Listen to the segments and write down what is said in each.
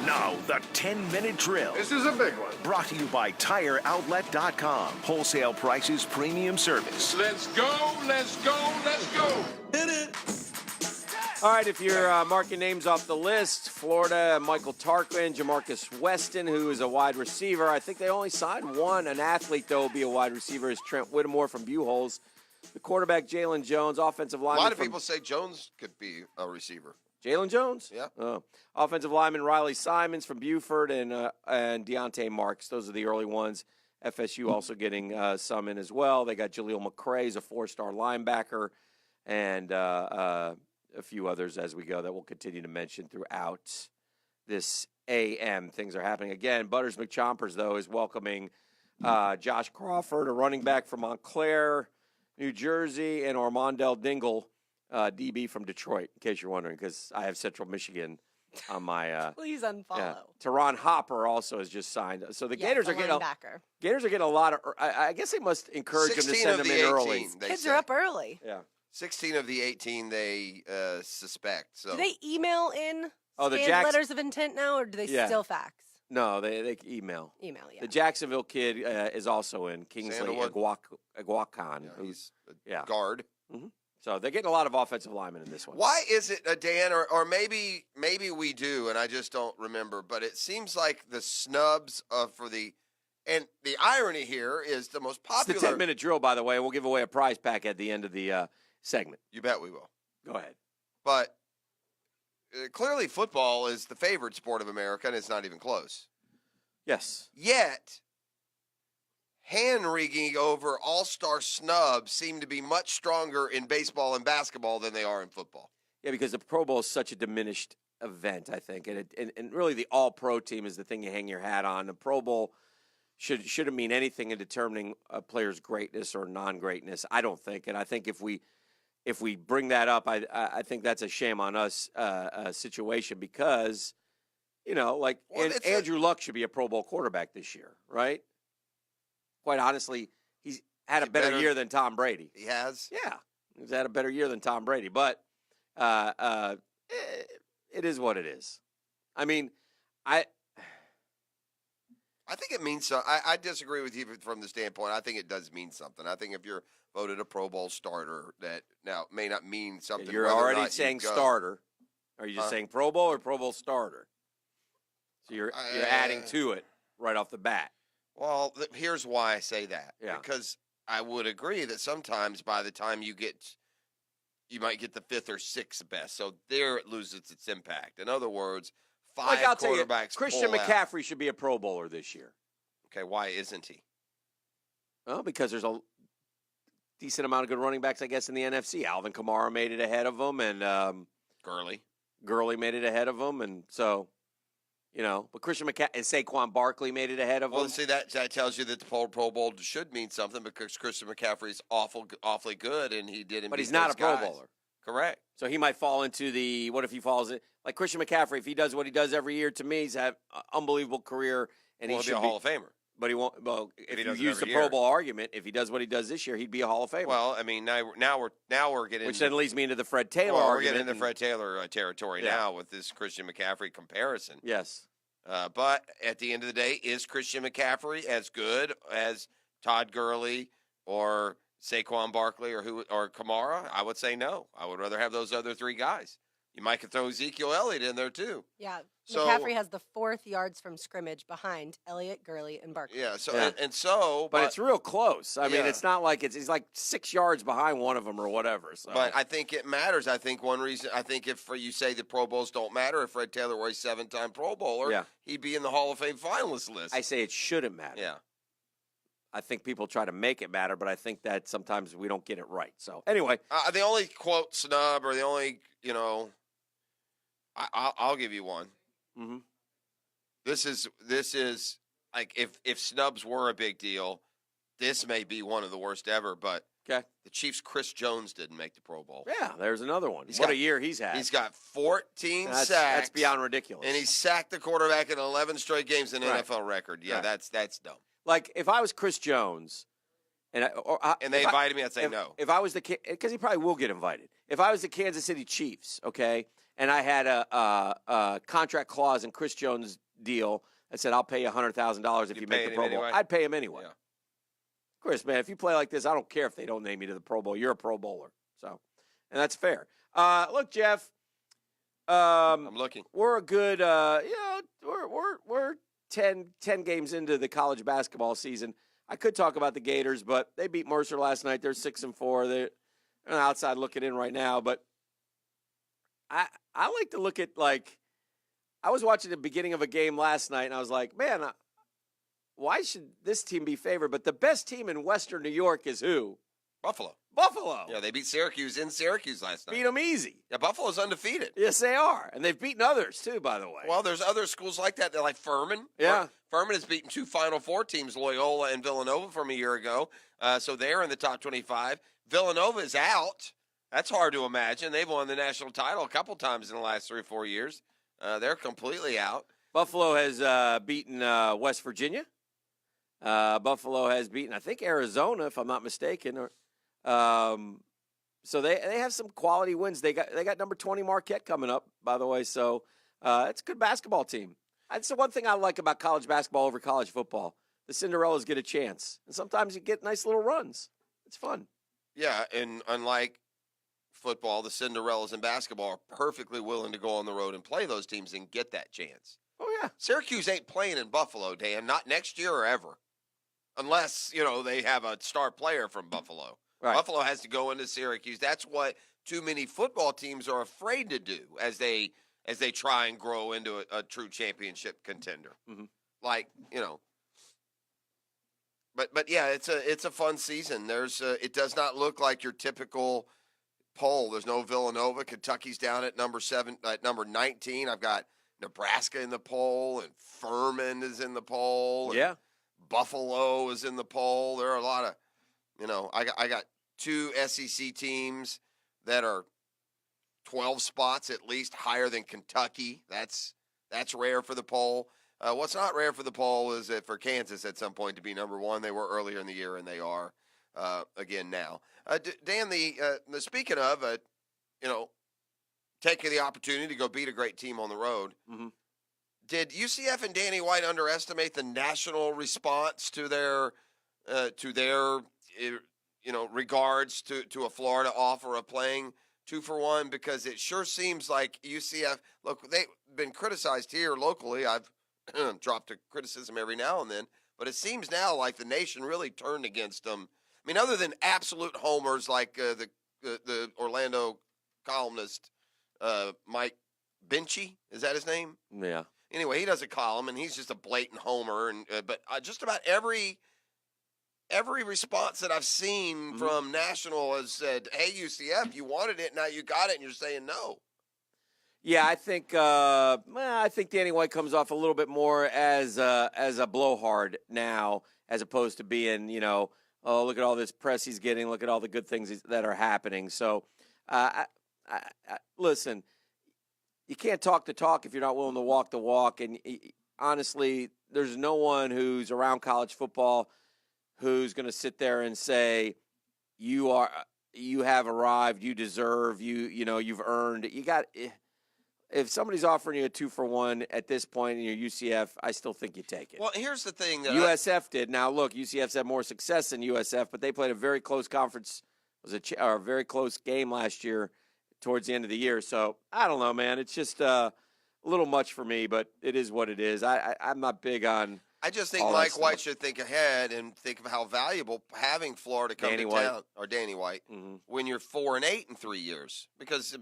Now, the 10-minute drill. This is a big one. Brought to you by TireOutlet.com. Wholesale prices, premium service. Let's go, let's go, let's go. Hit it. All right, if you're marking names off the list, Florida, Michael Tarquin, Jamarcus Weston, who is a wide receiver. I think they only signed one. An athlete, though, will be a wide receiver, is Trent Whittemore from Buchholz. The quarterback, Jalen Jones, offensive lineman. A lot of people say Jones could be a receiver. Jalen Jones? Yeah. Offensive lineman Riley Simons from Buford and Deontay Marks. Those are the early ones. FSU also getting some in as well. They got Jaleel McCray, a 4-star linebacker, and a few others as we go that we'll continue to mention throughout this AM. Things are happening again. Butters McChompers, though, is welcoming Josh Crawford, a running back from Montclair, New Jersey, and Armandell Dingle, DB from Detroit, in case you're wondering, because I have Central Michigan on my. Please unfollow. Yeah. Teron Hopper also has just signed. So the Gators are getting a lot of. I guess they must encourage them to send them in early. Kids are up early. Yeah. 16 of the 18 they suspect. So do they email in the letters of intent now, or do they still fax? No, they email. Email, yeah. The Jacksonville kid is also in, Kingsley Aguacan. He's a guard. Mm-hmm. So they're getting a lot of offensive linemen in this one. Why is it, Dan, or maybe we do, and I just don't remember, but it seems like the snubs and the irony here is the most popular. It's the 10-minute drill, by the way. We'll give away a prize pack at the end of the segment. You bet we will. Go ahead. But clearly football is the favorite sport of America, and it's not even close. Yes. Yet, hand-wringing over all-star snubs seem to be much stronger in baseball and basketball than they are in football. Yeah, because the Pro Bowl is such a diminished event, I think. And really the all-pro team is the thing you hang your hat on. The Pro Bowl shouldn't mean anything in determining a player's greatness or non-greatness, I don't think. And I think if we bring that up, I think that's a shame on us situation because, Andrew Luck should be a Pro Bowl quarterback this year, right? Quite honestly, he's had a better year than Tom Brady. He has? Yeah. He's had a better year than Tom Brady. But it is what it is. I mean, I think it means so. I disagree with you from the standpoint. I think it does mean something. I think if you're voted a Pro Bowl starter, that now may not mean something. You're already saying starter. Are you just saying Pro Bowl or Pro Bowl starter? So you're adding to it right off the bat. Well, here's why I say that. Yeah. Because I would agree that sometimes by the time you might get the 5th or 6th best. So there it loses its impact. In other words, 5 quarterbacks. Christian McCaffrey should be a Pro Bowler this year. Okay, why isn't he? Well, because there's a decent amount of good running backs, I guess, in the NFC. Alvin Kamara made it ahead of him, and Gurley made it ahead of him, and so. But Christian McCaffrey and Saquon Barkley made it ahead of him. Well, see, that tells you that the Pro Bowl should mean something because Christian McCaffrey is awfully good, and he didn't. But he's not a Pro Bowler. Correct. So he might fall into what if he falls in like Christian McCaffrey? If he does what he does every year, to me, he's had an unbelievable career, and he should be a Hall of Famer. But he won't. Well, if you use the Pro Bowl argument, if he does what he does this year, he'd be a Hall of Famer. Well, I mean, now we're getting, which then leads me into the Fred Taylor argument. We're getting into Fred Taylor territory now with this Christian McCaffrey comparison. Yes. But at the end of the day, is Christian McCaffrey as good as Todd Gurley or Saquon Barkley or Kamara? I would say no. I would rather have those other 3 guys. You might could throw Ezekiel Elliott in there too. Yeah, McCaffrey has the 4th yards from scrimmage behind Elliott, Gurley, and Barkley. Yeah. So yeah. But it's real close. I mean, it's not like he's like 6 yards behind one of them or whatever. So. But I think it matters. I think one reason. I think if you say the Pro Bowls don't matter, if Fred Taylor were a 7-time Pro Bowler, he'd be in the Hall of Fame finalist list. I say it shouldn't matter. Yeah. I think people try to make it matter, but I think that sometimes we don't get it right. So anyway, the only quote snub or the only I'll give you one. Mm-hmm. This is like if snubs were a big deal, this may be one of the worst ever. But the Chiefs' Chris Jones didn't make the Pro Bowl. Yeah, there's another one. What a year he's had. He's got 14 sacks. That's beyond ridiculous. And he sacked the quarterback in 11 straight games, an NFL record. Yeah, that's dumb. Like if I was Chris Jones, and they invited me, I'd say no. If I was because he probably will get invited. If I was the Kansas City Chiefs, okay. and I had a contract clause in Chris Jones' deal that said I'll pay you $100,000 if you make the Pro Bowl, anyway? I'd pay him anyway. Yeah. Chris, man, if you play like this, I don't care if they don't name you to the Pro Bowl. You're a Pro Bowler, so, and that's fair. Look, Jeff, I'm looking. we're a good, we're 10 games into the college basketball season. I could talk about the Gators, but they beat Mercer last night. They're 6-4. They're on the outside looking in right now, but I like to look at, like, I was watching the beginning of a game last night, and I was like, man, why should this team be favored? But the best team in Western New York is who? Buffalo. Buffalo. Yeah, they beat Syracuse in Syracuse last night. Beat them easy. Yeah, Buffalo's undefeated. Yes, they are. And they've beaten others, too, by the way. Well, there's other schools like that. They're like Furman. Yeah. Furman has beaten 2 Final Four teams, Loyola and Villanova, from a year ago. So they're in the top 25. Villanova is out. That's hard to imagine. They've won the national title a couple times in the last 3 or 4 years. They're completely out. Buffalo has beaten West Virginia. Buffalo has beaten, I think, Arizona, if I'm not mistaken. So they have some quality wins. They got number 20 Marquette coming up, by the way. So it's a good basketball team. That's the one thing I like about college basketball over college football. The Cinderellas get a chance, and sometimes you get nice little runs. It's fun. Yeah, and unlike football, the Cinderellas in basketball are perfectly willing to go on the road and play those teams and get that chance. Oh yeah, Syracuse ain't playing in Buffalo, Dan. Not next year or ever, unless they have a star player from Buffalo. Right. Buffalo has to go into Syracuse. That's what too many football teams are afraid to do as they try and grow into a true championship contender. Mhm. Like But yeah, it's a fun season. It does not look like your typical poll. There's no Villanova. Kentucky's down at number 19. I've got Nebraska in the poll, and Furman is in the poll. And yeah. Buffalo is in the poll. There are a lot of, I got 2 SEC teams that are 12 spots at least higher than Kentucky. That's rare for the poll. What's not rare for the poll is for Kansas at some point to be number 1. They were earlier in the year, and they are again now. Dan, speaking of, taking the opportunity to go beat a great team on the road, Mm-hmm. did UCF and Danny White underestimate the national response to their regards to a Florida offer of playing 2-for-1? Because it sure seems like UCF, look, they've been criticized here locally. I've dropped a criticism every now and then, but it seems now like the nation really turned against them. I mean, other than absolute homers like the Orlando columnist Mike Benchy, is that his name? Yeah. Anyway, he does a column, and he's just a blatant homer. And but just about every response that I've seen from National has said, "Hey, UCF, you wanted it, now you got it," and you're saying no. Yeah, I think Danny White comes off a little bit more as a blowhard now, as opposed to being, oh, look at all this press he's getting, look at all the good things that are happening. So, listen, you can't talk the talk if you're not willing to walk the walk. And honestly, there's no one who's around college football who's going to sit there and say you have arrived, you deserve, you've earned. If somebody's offering you a 2-for-1 at this point in your UCF, I still think you take it. Well, here's the thing. USF did. Now, look, UCF's had more success than USF, but they played a very close conference. It was a very close game last year towards the end of the year. So, I don't know, man. It's just a little much for me, but it is what it is. I'm not big on I just think all that Mike stuff. White should think ahead and think of how valuable having Florida come Danny to White. town, or Danny White, Mhm. when you're 4-8 in 3 years. Because,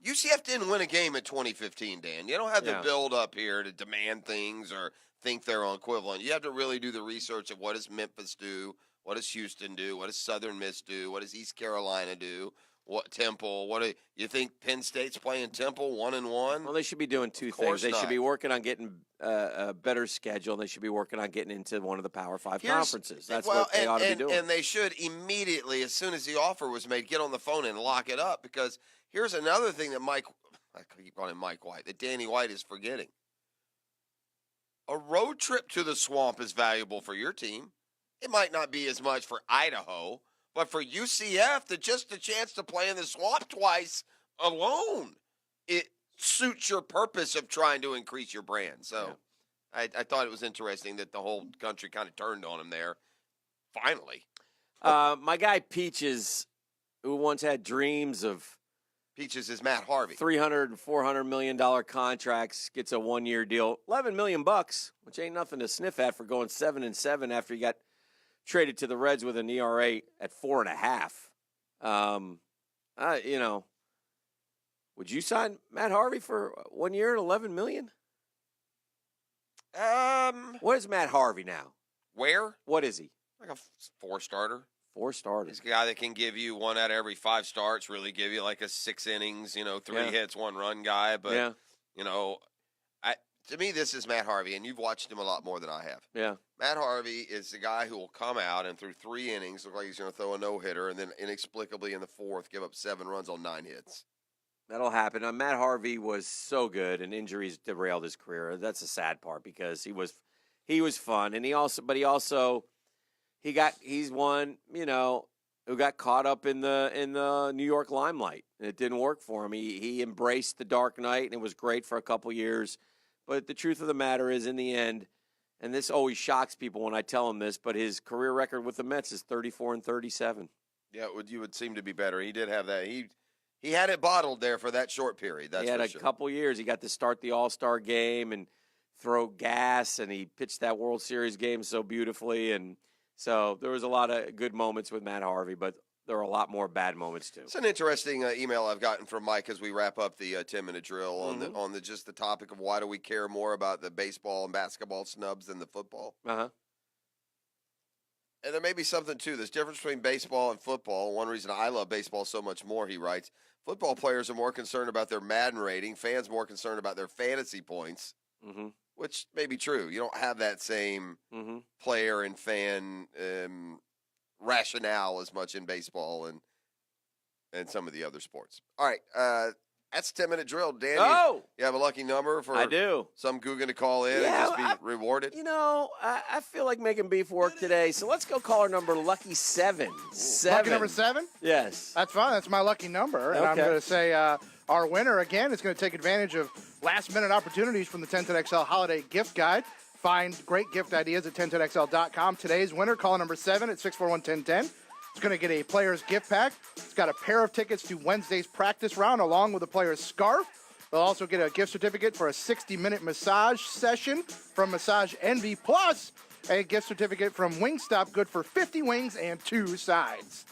UCF didn't win a game in 2015, Dan. You don't have to Yeah. build up here to demand things or think they're equivalent. You have to really do the research of what does Memphis do, what does Houston do, what does Southern Miss do, what does East Carolina do, what Temple, what do you think Penn State's playing Temple 1-1? Well, they should be doing 2 course things. They not. should be working on getting a better schedule, and they should be working on getting into one of the Power 5 conferences. That's what they ought to be doing. And they should immediately, as soon as the offer was made, get on the phone and lock it up. Because here's another thing that I keep calling him Mike White, that Danny White is forgetting. A road trip to the Swamp is valuable for your team. It might not be as much for Idaho, but for UCF, just the chance to play in the Swamp twice alone it suits your purpose of trying to increase your brand. So I thought it was interesting that the whole country kind of turned on him there. Finally. My guy Peaches, who once had dreams of Peaches is Matt Harvey. $300 and $400 million contracts, gets a 1-year deal, $11 million, which ain't nothing to sniff at for going 7-7 after he got traded to the Reds with an ERA at 4.5. Would you sign Matt Harvey for 1 year at $11 million? What is Matt Harvey now? Where? What is he? Like a 4-starter. 4 starters. He's a guy that can give you 1 out of every 5 starts, really give you like a 6 innings, 3 hits, 1 run guy. But, to me, this is Matt Harvey, and you've watched him a lot more than I have. Yeah. Matt Harvey is the guy who will come out and through 3 innings look like he's going to throw a no-hitter and then inexplicably in the 4th give up 7 runs on 9 hits. That'll happen. Matt Harvey was so good, and injuries derailed his career. That's the sad part because he was fun, and he's one, who got caught up in the New York limelight, and it didn't work for him. He embraced the dark night, and it was great for a couple years. But the truth of the matter is, in the end, and this always shocks people when I tell them this, but his career record with the Mets is 34-37. Yeah, you would seem to be better. He did have that. He had it bottled there for that short period. That's he had for a sure. couple years. He got to start the All-Star game and throw gas, and he pitched that World Series game so beautifully. And so there was a lot of good moments with Matt Harvey, but there are a lot more bad moments too. It's an interesting email I've gotten from Mike as we wrap up the 10-minute drill on just the topic of why do we care more about the baseball and basketball snubs than the football. Uh-huh. And there may be something, too. There's difference between baseball and football. One reason I love baseball so much more, he writes, football players are more concerned about their Madden rating, fans more concerned about their fantasy points, which may be true. You don't have that same player and fan rationale as much in baseball and some of the other sports. All right, that's 10-minute drill. Dan, you have a lucky number for I do. some Guggen to call in and just be rewarded? I feel like making beef work today, so let's go call our number lucky 7. 7. Lucky number 7? Yes. That's fine. That's my lucky number. And I'm Okay. going to say our winner, again, is going to take advantage of last-minute opportunities from the 1010XL Holiday Gift Guide. Find great gift ideas at 1010XL.com. Today's winner, caller number 7 at 641-1010. It's going to get a player's gift pack. It's got a pair of tickets to Wednesday's practice round along with a player's scarf. They'll also get a gift certificate for a 60-minute massage session from Massage Envy, plus a gift certificate from Wingstop, good for 50 wings and 2 sides.